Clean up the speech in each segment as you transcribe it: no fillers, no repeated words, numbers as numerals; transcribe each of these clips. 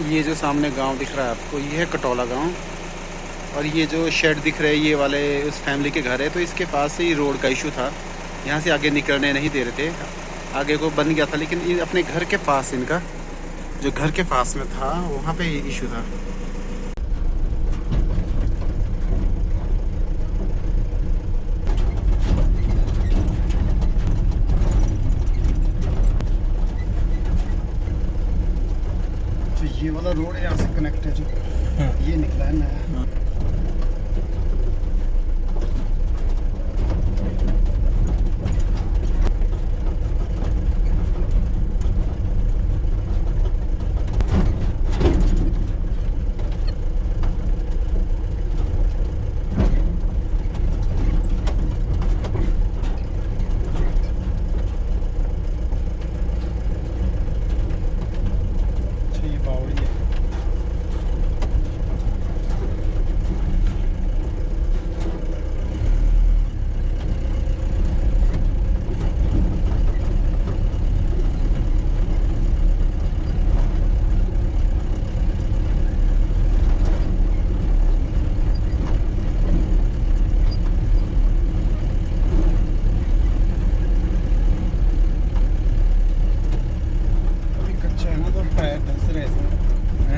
ये जो सामने गांव दिख रहा है आपको, ये है कटोला गांव। और ये जो शेड दिख रहे हैं, ये वाले उस फैमिली के घर है। तो इसके पास से ही रोड का इशू था, यहाँ से आगे निकलने नहीं दे रहे थे। आगे को बन गया था, लेकिन ये अपने घर के पास, इनका जो घर के पास में था वहाँ पे इशू था। तो ये वाला रोड यहाँ से कनेक्ट है, जो ये निकला है नया।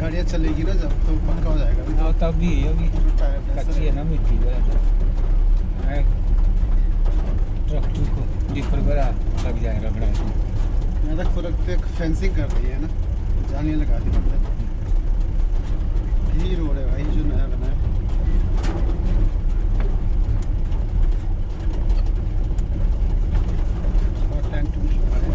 गाड़ियाँ चलेगी ना जब, तो पक्का हो जाएगा। हाँ तब भी अभी कच्ची है ना, मिट्टी ट्रैक्टर को डिपर बड़ा लग जाएगा बड़ा। यहाँ तक पूरा फेंसिंग कर दी है ना, जाने लगा दी मतलब। यही रोड है भाई जो नया बना है। और टेंट लगा है।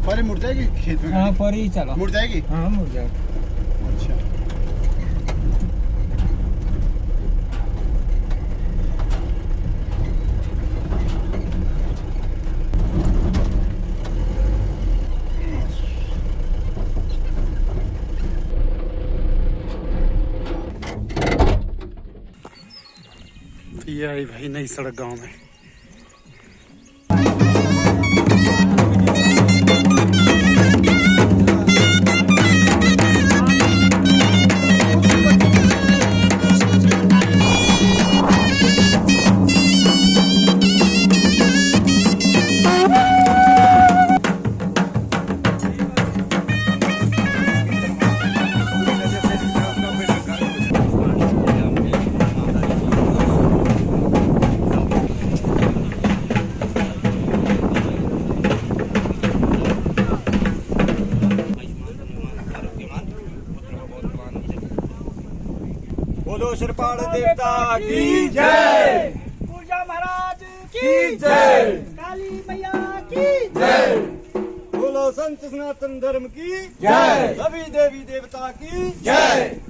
पर मुड़ जाएगी खेत में? हाँ पर ही चलो, मुड़ जाएगी। हाँ मुड़ जाएगी। अच्छा तो ये आई भाई नई सड़क गांव में। बोलो श्रीपाल देवता की जय, पूजा महाराज की जय, काली मैया की जय। बोलो संत सनातन धर्म की जय, सभी देवी देवता की जय।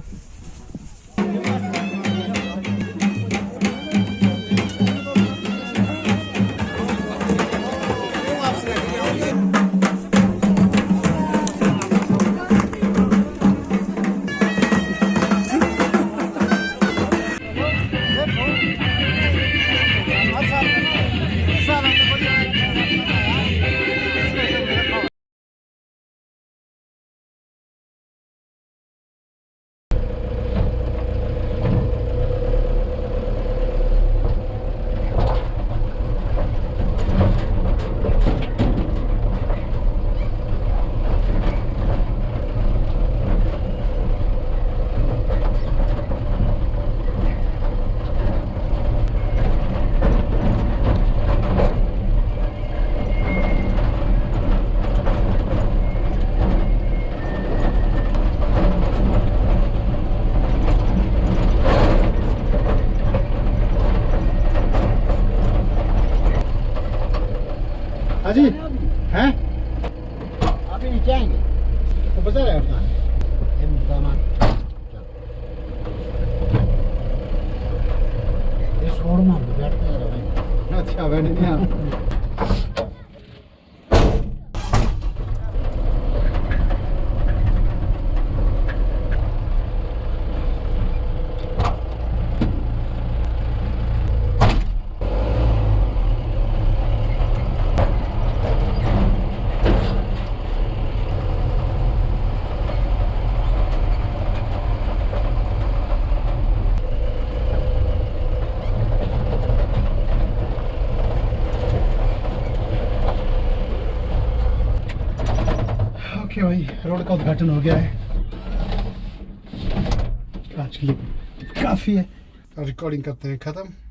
हाँ जी हैं अभी नीचे आएंगे तो बजा रहे हैं अपना इस रोड में हम बैठते हैं भाई। अच्छा बैठे नहीं आप ओके भाई रोड का उद्घाटन हो गया है आज के लिए काफ़ी है रिकॉर्डिंग करते हैं ख़त्म